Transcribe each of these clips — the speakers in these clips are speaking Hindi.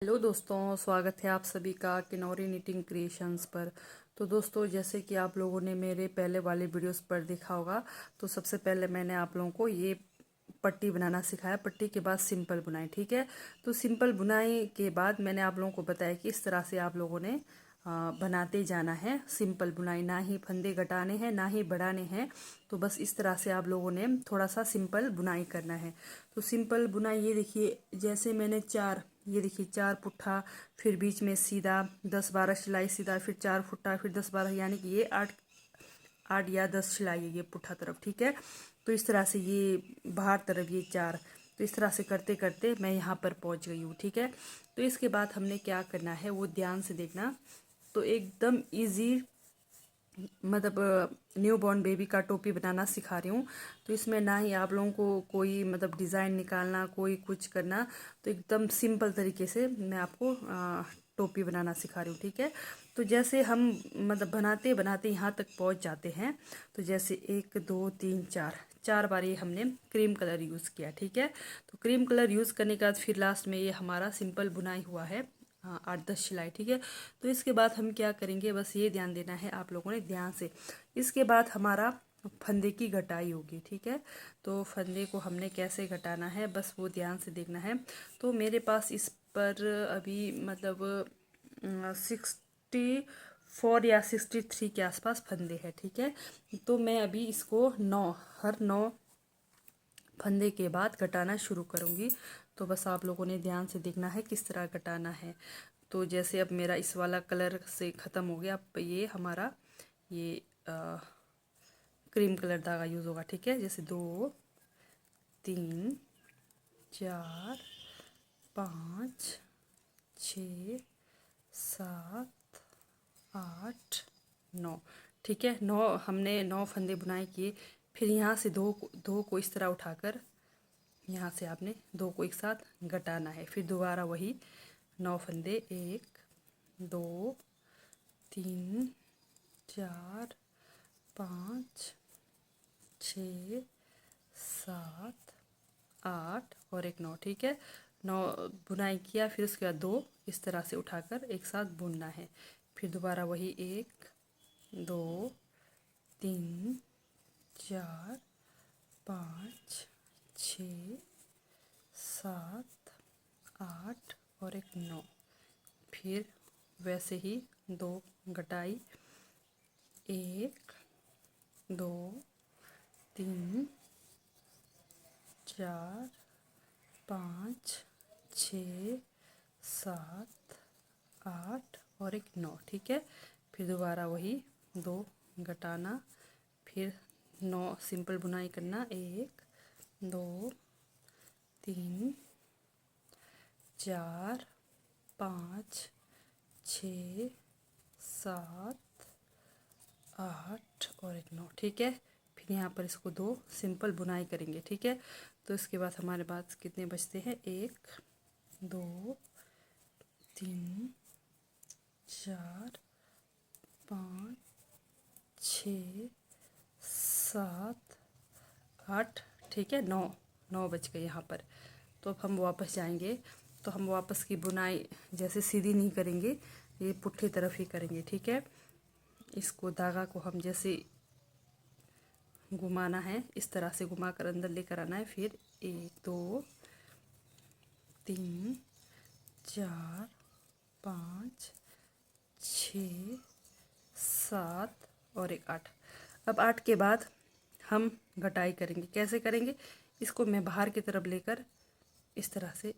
हेलो दोस्तों, स्वागत है आप सभी का किनौरी निटिंग क्रिएशंस पर। तो दोस्तों, जैसे कि आप लोगों ने मेरे पहले वाले वीडियोस पर देखा होगा, तो सबसे पहले मैंने आप लोगों को ये पट्टी बनाना सिखाया। पट्टी के बाद सिंपल बुनाई, ठीक है। तो सिंपल बुनाई के बाद मैंने आप लोगों को बताया कि इस तरह से आप लोगों ने बनाते जाना है सिंपल बुनाई। ना ही फंदे घटाने हैं ना ही बढ़ाने हैं, तो बस इस तरह से आप लोगों ने थोड़ा सा सिंपल बुनाई करना है। तो सिंपल बुनाई ये देखिए, जैसे मैंने ये देखिए 4 पुट्ठा, फिर बीच में सीधा 10-12 सिलाई सीधा, फिर 4 फुट्टा, फिर 10-12, यानी कि ये 8 या 10 सिलाई है ये पुट्ठा तरफ, ठीक है। तो इस तरह से ये बाहर तरफ ये 4, तो इस तरह से करते करते मैं यहाँ पर पहुँच गई हूँ, ठीक है। तो इसके बाद हमने क्या करना है वो ध्यान से देखना। तो एकदम इजी, मतलब न्यू बॉर्न बेबी का टोपी बनाना सिखा रही हूँ। तो इसमें ना ही आप लोगों को कोई मतलब डिज़ाइन निकालना, कोई कुछ करना, तो एकदम सिंपल तरीके से मैं आपको टोपी बनाना सिखा रही हूँ, ठीक है। तो जैसे हम मतलब बनाते बनाते यहाँ तक पहुँच जाते हैं, तो जैसे 1 2 3 4 बार ये हमने क्रीम कलर यूज़ किया, ठीक है। तो क्रीम कलर यूज़ करने के बाद फिर लास्ट में ये हमारा सिंपल बुनाई हुआ है 8-10 सिलाई, ठीक है। तो इसके बाद हम क्या करेंगे, बस ये ध्यान देना है आप लोगों ने ध्यान से। इसके बाद हमारा फंदे की घटाई होगी, ठीक है। तो फंदे को हमने कैसे घटाना है बस वो ध्यान से देखना है। तो मेरे पास इस पर अभी मतलब 64 या 63 के आसपास फंदे हैं, ठीक है। तो मैं अभी इसको हर 9 फंदे के बाद घटाना शुरू करूँगी। तो बस आप लोगों ने ध्यान से देखना है किस तरह घटाना है। तो जैसे अब मेरा इस वाला कलर से ख़त्म हो गया, अब ये हमारा ये क्रीम कलर धागा यूज़ होगा, ठीक है। जैसे 2 3 4 5 6 7 8 9, ठीक है। 9 हमने 9 फंदे बुनाई किए। फिर यहाँ से दो को इस तरह उठाकर यहाँ से आपने 2 को एक साथ घटाना है। फिर दोबारा वही 9 फंदे, 1 2 3 4 5 6 7 8 और एक 9, ठीक है। 9 बुनाई किया, फिर उसके बाद 2 इस तरह से उठाकर एक साथ बुनना है। फिर दोबारा वही 1 2 3 4 5 6 7 8 और एक 9। फिर वैसे ही 2 घटाई, 1 2 3 4 5 6 7 8 और एक 9, ठीक है। फिर दोबारा वही 2 घटाना, फिर 9 सिंपल बुनाई करना, 1 2 3 4 5 6 7 8 और एक 9, ठीक है। फिर यहाँ पर इसको 2 सिंपल बुनाई करेंगे, ठीक है। तो इसके बाद हमारे पास कितने बचते हैं, 1 2 3 4 5 6 7 8, ठीक है। 9 बच गए यहाँ पर। तो अब हम वापस जाएंगे। तो हम वापस की बुनाई जैसे सीधी नहीं करेंगे, ये पुट्ठी तरफ ही करेंगे, ठीक है। इसको धागा को हम जैसे घुमाना है, इस तरह से घुमा कर अंदर लेकर आना है। फिर 1 2 3 4 5 6 7 और एक 8। अब 8 के बाद हम घटाई करेंगे। कैसे करेंगे, इसको मैं बाहर की तरफ लेकर इस तरह से,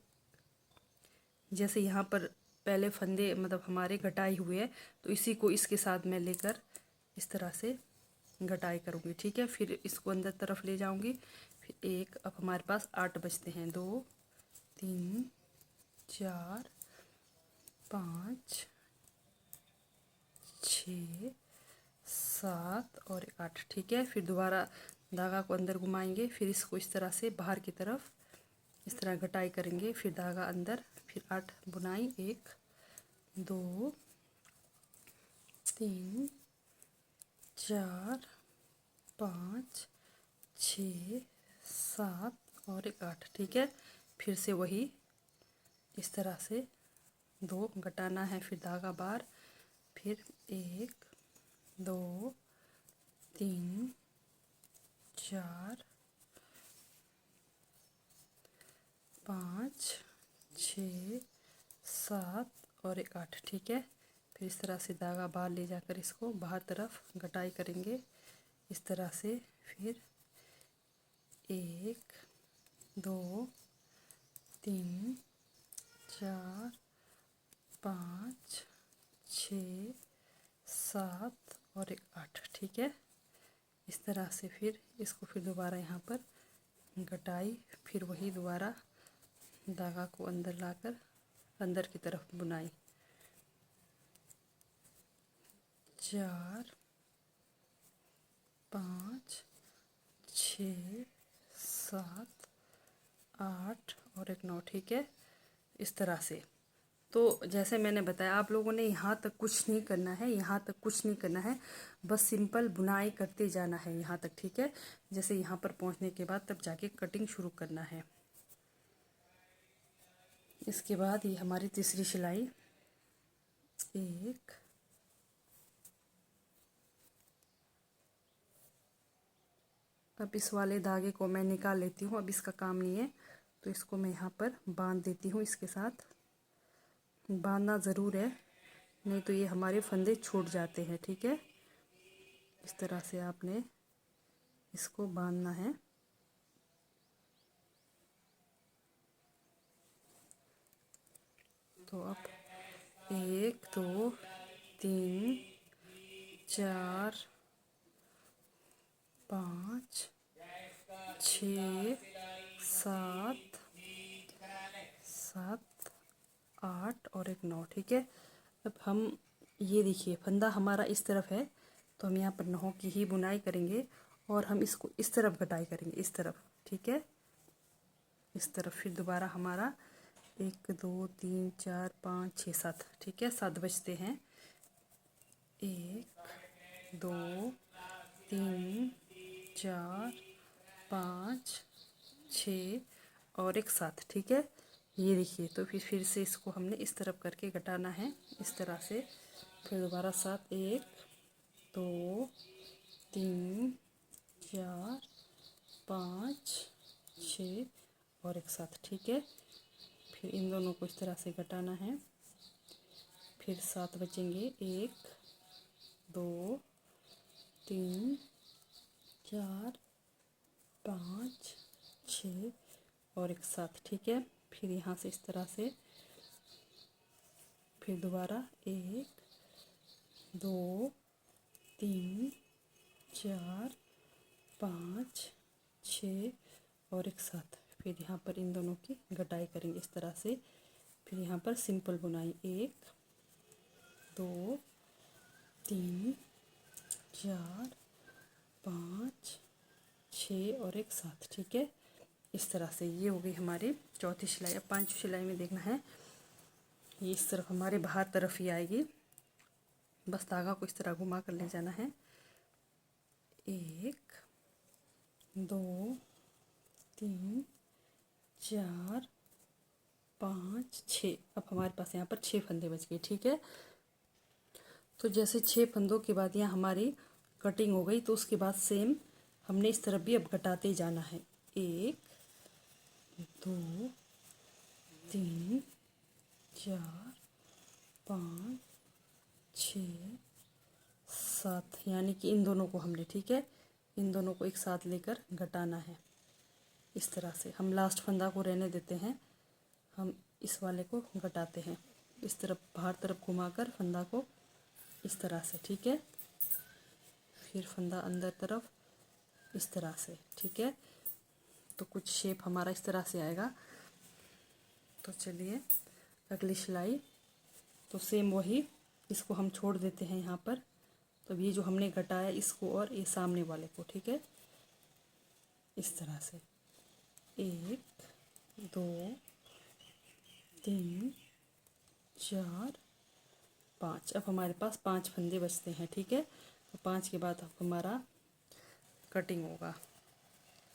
जैसे यहाँ पर पहले फंदे मतलब हमारे घटाई हुए हैं, तो इसी को इसके साथ मैं लेकर इस तरह से घटाई करूँगी, ठीक है। फिर इसको अंदर तरफ ले जाऊँगी। फिर 1, अब हमारे पास 8 बचते हैं, 2 3 4 5 6 7 और 8, ठीक है। फिर दोबारा धागा को अंदर घुमाएंगे, फिर इसको इस तरह से बाहर की तरफ इस तरह घटाई करेंगे, फिर धागा अंदर, फिर 8 बुनाई, 1 2 3 4 5 6 7 और एक 8, ठीक है। फिर से वही इस तरह से 2 घटाना है, फिर धागा बार, फिर 1 2 3 4 5 6 7 और एक 8। ठीक है, फिर इस तरह से धागा बाहर ले जाकर इसको बाहर तरफ घटाई करेंगे इस तरह से। फिर 1 2 3 4 5 6 7 और एक 8। ठीक है, इस तरह से फिर इसको फिर दोबारा यहाँ पर घटाई, फिर वही दोबारा धागा को अंदर लाकर अंदर की तरफ बुनाई। 4 5 6 7 8 और एक 9। ठीक है, इस तरह से। तो जैसे मैंने बताया, आप लोगों ने यहाँ तक कुछ नहीं करना है, यहाँ तक कुछ नहीं करना है, बस सिंपल बुनाई करते जाना है यहाँ तक। ठीक है, जैसे यहाँ पर पहुँचने के बाद तब जाके कटिंग शुरू करना है। इसके बाद ये हमारी तीसरी सिलाई, 1 अब इस वाले धागे को मैं निकाल लेती हूँ, अब इसका काम नहीं है, तो इसको मैं यहाँ पर बांध देती हूँ। इसके साथ बांधना ज़रूर है, नहीं तो ये हमारे फंदे छूट जाते हैं। ठीक है, इस तरह से आपने इसको बांधना है। तो अब 1 2 3 4 5 6 7 8 और एक 9। ठीक है, अब हम ये देखिए फंदा हमारा इस तरफ है, तो हम यहाँ पर 9 की ही बुनाई करेंगे और हम इसको इस तरफ घटाई करेंगे, इस तरफ। ठीक है, इस तरफ। फिर दोबारा हमारा 1 2 3 4 5 6 7। ठीक है, 7 बचते हैं। 1 2 3 4 5 6 और एक 7। ठीक है, ये देखिए। तो फिर से इसको हमने इस तरफ करके घटाना है इस तरह से। फिर दोबारा 7 1 2 3 4 5 6 और एक 7। ठीक है, फिर इन दोनों को इस तरह से घटाना है। फिर 7 बचेंगे, 1 2 3 4 5 6 और एक 7। ठीक है, फिर यहाँ से इस तरह से, फिर दोबारा 1 2 3 4 5 6 और एक 7। फिर यहाँ पर इन दोनों की घटाई करेंगे इस तरह से। फिर यहाँ पर सिंपल बुनाई, 1 2 3 4 5 6 और एक 7। ठीक है, इस तरह से। ये हो गई हमारी चौथी सिलाई। अब पांचवी सिलाई में देखना है, ये इस तरफ हमारे बाहर तरफ ही आएगी, बस धागा को इस तरह घुमा कर ले जाना है। 1 2 3 4 5 6। अब हमारे पास यहाँ पर 6 फंदे बच गए। ठीक है, तो जैसे 6 फंदों के बाद यहाँ हमारी कटिंग हो गई, तो उसके बाद सेम हमने इस तरफ भी अब घटाते ही जाना है। 1 2 3 4 5 6 7, यानी कि इन दोनों को हमने, ठीक है, इन दोनों को एक साथ लेकर घटाना है इस तरह से। हम लास्ट फंदा को रहने देते हैं, हम इस वाले को घटाते हैं इस तरफ, बाहर तरफ घुमाकर फंदा को इस तरह से। ठीक है, फिर फंदा अंदर तरफ इस तरह से। ठीक है, तो कुछ शेप हमारा इस तरह से आएगा। तो चलिए अगली सिलाई, तो सेम वही, इसको हम छोड़ देते हैं यहाँ पर। तो ये जो हमने घटाया इसको और ये सामने वाले को, ठीक है, इस तरह से 1 2 3 4 5। अब हमारे पास 5 फंदे बचते हैं। ठीक है, तो 5 के बाद अब हमारा कटिंग होगा।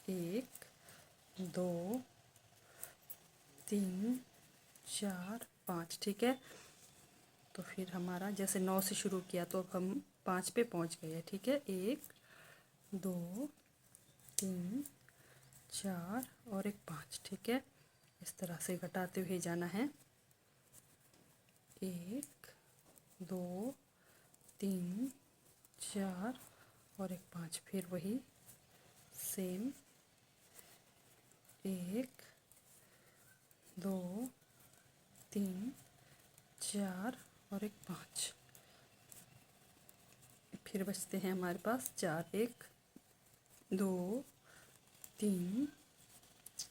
1 2 3 4 5, ठीक है। तो फिर हमारा जैसे 9 से शुरू किया तो अब हम 5 पे पहुंच गए हैं, ठीक है। 1 2 3 4 और एक 5, ठीक है। इस तरह से घटाते हुए जाना है। 1 2 3 4 और एक 5, फिर वही सेम 1 2 3 4 और एक 5, फिर बचते हैं हमारे पास 4, 1 2 3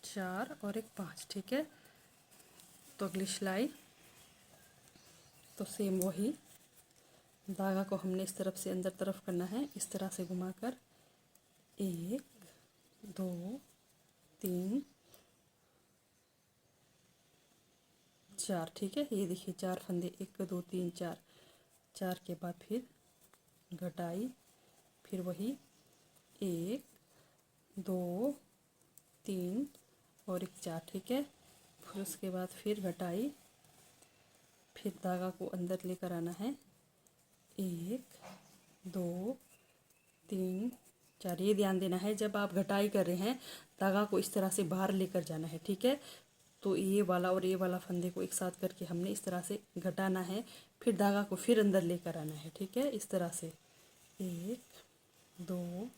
4 और एक 5, ठीक है। तो अगली सिलाई तो सेम वही धागा को हमने इस तरफ से अंदर तरफ करना है, इस तरह से घुमाकर 1 2 3 4, ठीक है। ये देखिए 4 फंदे, 1 2 3 4, 4 के बाद फिर घटाई, फिर वही 1 2 3 और एक 4, ठीक है। फिर उसके बाद फिर घटाई, फिर धागा को अंदर लेकर आना है 1 2 3 4। ये ध्यान देना है जब आप घटाई कर रहे हैं धागा को इस तरह से बाहर लेकर जाना है, ठीक है। तो ये वाला और ये वाला फंदे को एक साथ करके हमने इस तरह से घटाना है, फिर धागा को फिर अंदर लेकर आना है, ठीक है। इस तरह से 1 2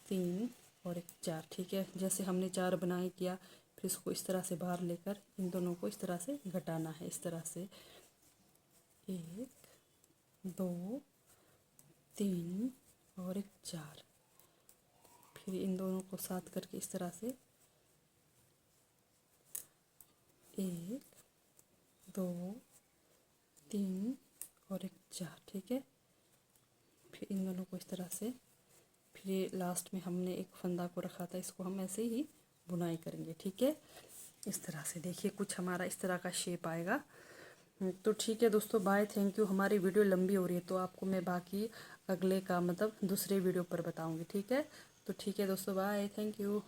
3 और एक 4, ठीक है। जैसे हमने 4 बनाए किया, फिर इसको इस तरह से बाहर लेकर इन दोनों को इस तरह से घटाना है, इस तरह से 1 2 3 और एक 4, फिर इन दोनों को साथ करके इस तरह से 1 2 3 और एक 4, ठीक है। फिर इन दोनों को इस तरह से, फिर ये लास्ट में हमने एक फंदा को रखा था, इसको हम ऐसे ही बुनाई करेंगे, ठीक है। इस तरह से देखिए कुछ हमारा इस तरह का शेप आएगा। तो ठीक है दोस्तों, बाय, थैंक यू। हमारी वीडियो लंबी हो रही है तो आपको मैं बाकी अगले का मतलब दूसरे वीडियो पर बताऊंगी, ठीक है। तो ठीक है दोस्तों, बाय, थैंक यू।